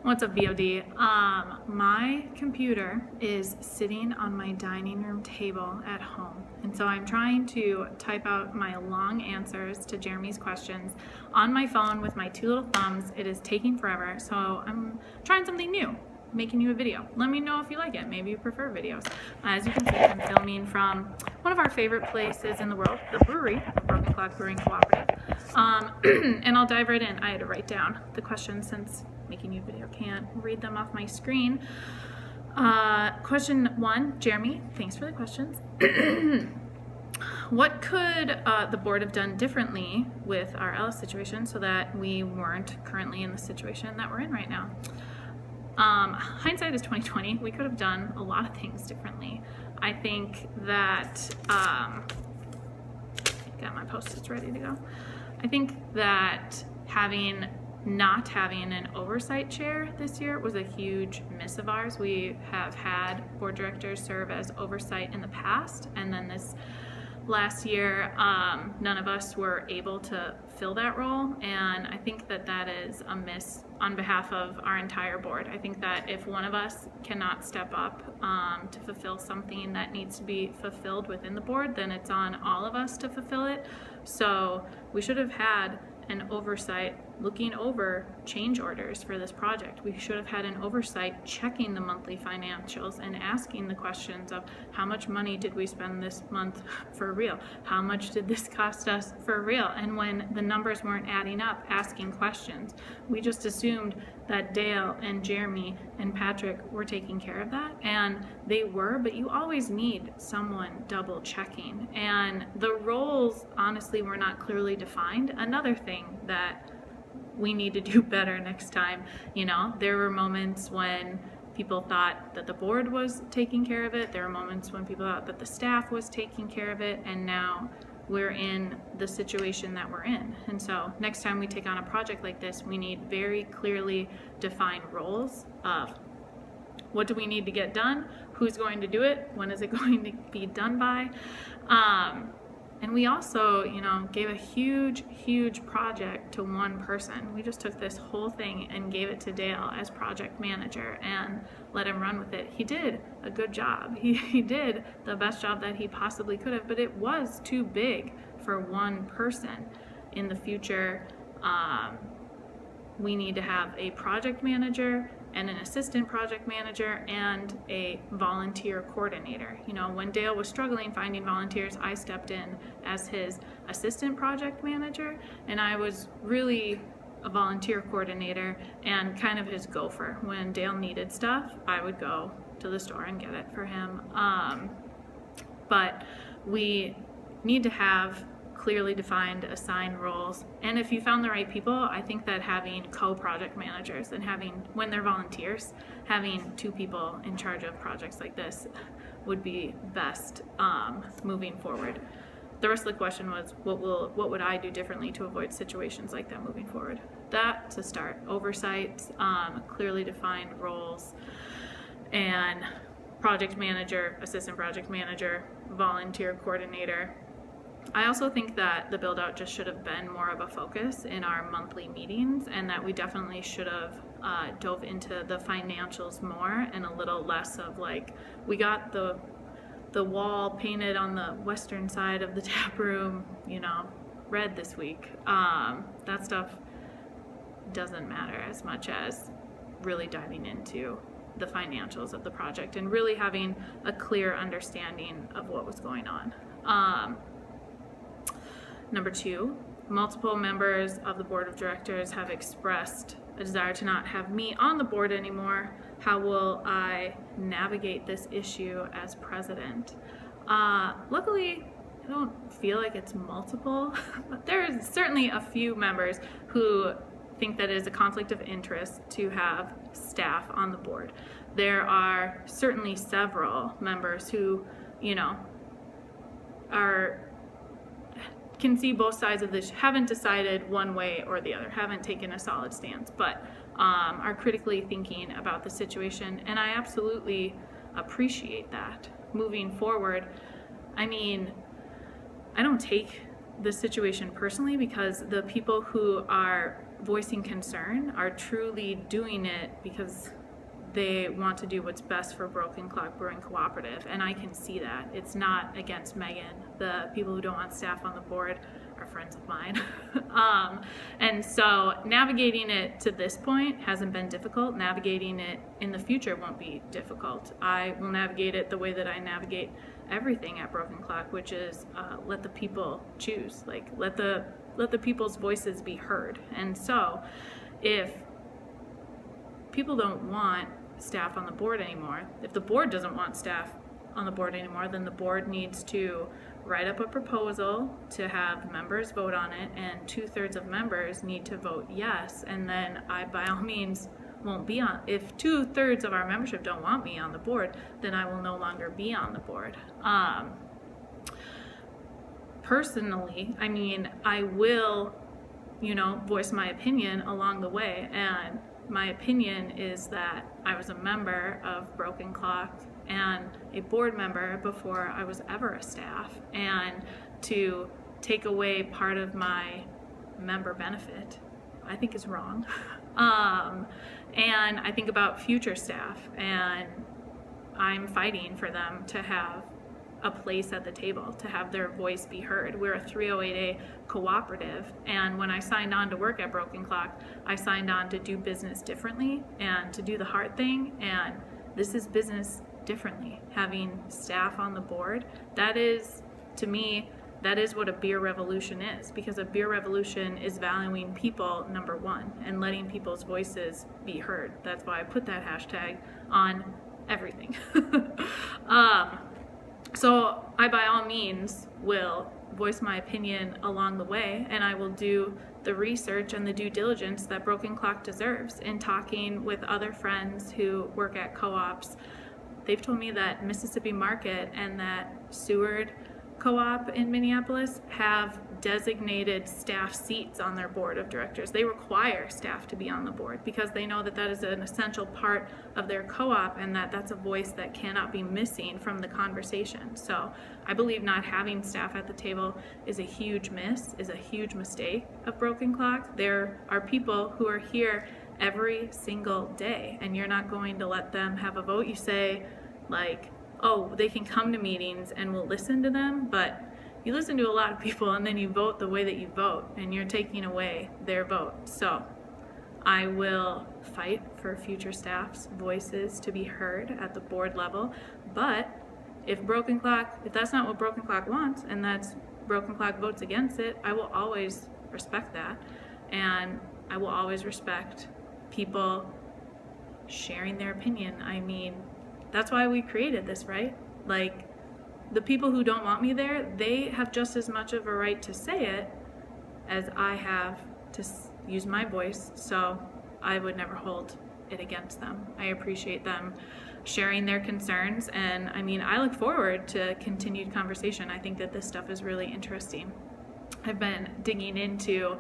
What's up, VOD? My computer is sitting on my dining room table at home, and so I'm trying to type out my long answers to Jeremy's questions on my phone with my two little thumbs. It is taking forever, so I'm trying something new, making you a video. Let me know if you like it. Maybe you prefer videos. As you can see, I'm filming from one of our favorite places in the world, the brewery, the Broken Clock Brewing Cooperative. And I'll dive right in. I had to write down the questions since making you a video can't read them off my screen. Question 1, Jeremy, thanks for the questions. What could the board have done differently with our Ellis situation so that we weren't currently in the situation that we're in right now? Hindsight is 2020. We could have done a lot of things differently. I think that got my post-its ready to go. I think that not having an oversight chair this year was a huge miss of ours. We have had board directors serve as oversight in the past, and then this last year, none of us were able to fill that role, and I think that that is a miss on behalf of our entire board. I think that if one of us cannot step up to fulfill something that needs to be fulfilled within the board, then it's on all of us to fulfill it. So we should have had an oversight looking over change orders for this project. We should have had an oversight checking the monthly financials and asking the questions of how much money did we spend this month for real? How much did this cost us for real? And when the numbers weren't adding up, asking questions. We just assumed that Dale and Jeremy and Patrick were taking care of that, and they were, but you always need someone double checking. And the roles honestly were not clearly defined. Another thing that we need to do better next time. You know, there were moments when people thought that the board was taking care of it. There were moments when people thought that the staff was taking care of it, and now we're in the situation that we're in. And so next time we take on a project like this, we need very clearly defined roles of what do we need to get done, who's going to do it, when is it going to be done by. And we also, gave a huge project to one person. We just took this whole thing and gave it to Dale as project manager and let him run with it. He did a good job. He did the best job that he possibly could have, but it was too big for one person. In the future, we need to have a project manager and an assistant project manager and a volunteer coordinator. When Dale was struggling finding volunteers, I stepped in as his assistant project manager, and I was really a volunteer coordinator and kind of his gopher. When Dale needed stuff, I would go to the store and get it for him. But we need to have clearly defined assigned roles, and if you found the right people, I think that having co-project managers and when they're volunteers, having two people in charge of projects like this would be best moving forward. The rest of the question was, what would I do differently to avoid situations like that moving forward? That to start. Oversight, clearly defined roles, and project manager, assistant project manager, volunteer coordinator. I also think that the build out just should have been more of a focus in our monthly meetings, and that we definitely should have dove into the financials more and a little less of we got the wall painted on the western side of the tap room, red this week. That stuff doesn't matter as much as really diving into the financials of the project and really having a clear understanding of what was going on. Number 2, multiple members of the board of directors have expressed a desire to not have me on the board anymore. How will I navigate this issue as president? Luckily, I don't feel like it's multiple, but there's certainly a few members who think that it is a conflict of interest to have staff on the board. There are certainly several members who, can see both sides of this, haven't decided one way or the other, haven't taken a solid stance, but are critically thinking about the situation, and I absolutely appreciate that. Moving forward, I don't take the situation personally, because the people who are voicing concern are truly doing it because they want to do what's best for Broken Clock Brewing Cooperative, and I can see that. It's not against Megan. The people who don't want staff on the board are friends of mine. And so navigating it to this point hasn't been difficult. Navigating it in the future won't be difficult. I will navigate it the way that I navigate everything at Broken Clock, which is let the people choose. Like, let the people's voices be heard. And so if people don't want staff on the board anymore, if the board doesn't want staff on the board anymore, then the board needs to write up a proposal to have members vote on it, and 2/3 of members need to vote yes, and then I by all means won't be on. If 2/3 of our membership don't want me on the board, then I will no longer be on the board. Personally, I mean, I will, voice my opinion along the way, and my opinion is that I was a member of Broken Clock and a board member before I was ever a staff, and to take away part of my member benefit, I think is wrong. And I think about future staff, and I'm fighting for them to have a place at the table, to have their voice be heard. We're a 308A cooperative, and when I signed on to work at Broken Clock, I signed on to do business differently and to do the hard thing, and this is business differently. Having staff on the board, that is, to me, that is what a beer revolution is, because a beer revolution is valuing people, number one, and letting people's voices be heard. That's why I put that hashtag on everything. So I, by all means, will voice my opinion along the way, and I will do the research and the due diligence that Broken Clock deserves in talking with other friends who work at co-ops. They've told me that Mississippi Market and that Seward Co-op in Minneapolis have designated staff seats on their board of directors. They require staff to be on the board because they know that that is an essential part of their co-op, and that that's a voice that cannot be missing from the conversation. So I believe not having staff at the table is a huge miss, is a huge mistake of Broken Clock. There are people who are here every single day, and you're not going to let them have a vote. You say, like, oh, they can come to meetings and we'll listen to them, but you listen to a lot of people and then you vote the way that you vote, and you're taking away their vote. So I will fight for future staff's voices to be heard at the board level, but if that's not what Broken Clock wants, and that's Broken Clock votes against it, I will always respect that, and I will always respect people sharing their opinion. I mean, that's why we created this, right? Like, the people who don't want me there, they have just as much of a right to say it as I have to use my voice, so I would never hold it against them. I appreciate them sharing their concerns, and I mean, I look forward to continued conversation. I think that this stuff is really interesting. I've been digging into,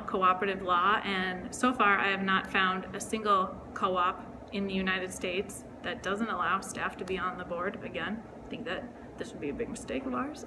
cooperative law, and so far I have not found a single co-op in the United States that doesn't allow staff to be on the board. Again, I think that this would be a big mistake of ours.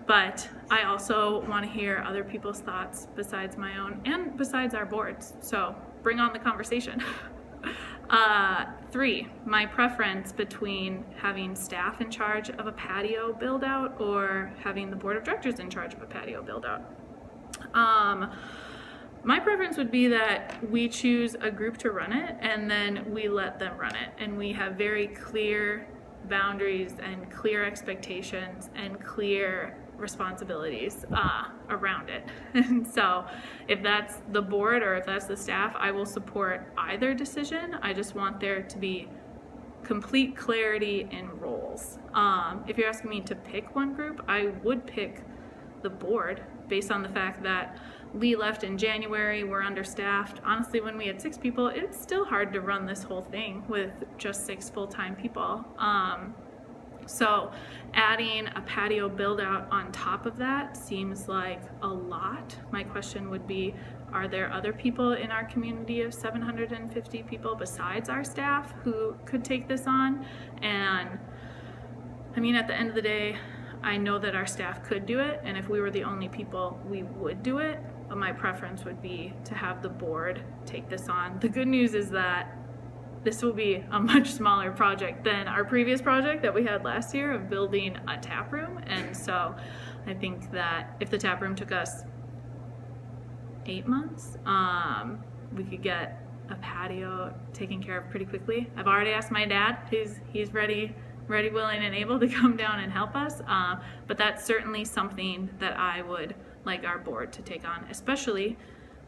But I also want to hear other people's thoughts besides my own and besides our boards. So bring on the conversation. 3, my preference between having staff in charge of a patio build out or having the board of directors in charge of a patio build out. My preference would be that we choose a group to run it, and then we let them run it, and we have very clear boundaries and clear expectations and clear responsibilities around it. And so if that's the board or if that's the staff, I will support either decision. I just want there to be complete clarity in roles. If you're asking me to pick one group, I would pick the board based on the fact that Lee left in January, we're understaffed. Honestly, when we had 6 people, it's still hard to run this whole thing with just 6 full-time people. So adding a patio build out on top of that seems like a lot. My question would be, are there other people in our community of 750 people besides our staff who could take this on? And I mean, at the end of the day, I know that our staff could do it, and if we were the only people, we would do it. but my preference would be to have the board take this on. The good news is that this will be a much smaller project than our previous project that we had last year of building a tap room. And so I think that if the tap room took us 8 months, we could get a patio taken care of pretty quickly. I've already asked my dad, he's ready, willing, and able to come down and help us. But that's certainly something that I would like our board to take on, especially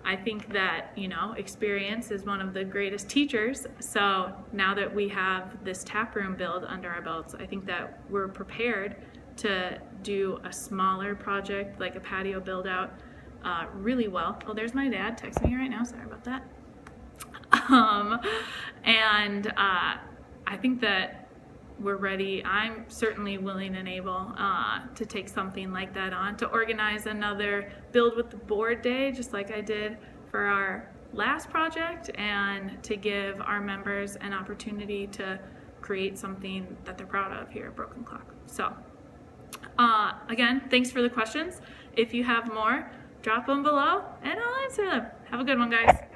I think that, you know, experience is one of the greatest teachers. So now that we have this tap room build under our belts, I think that we're prepared to do a smaller project like a patio build out really well. Oh, there's my dad texting me right now. Sorry about that. I think that we're ready. I'm certainly willing and able to take something like that on, to organize another build with the board day, just like I did for our last project, and to give our members an opportunity to create something that they're proud of here at Broken Clock. So again, thanks for the questions. If you have more, drop them below and I'll answer them. Have a good one, guys.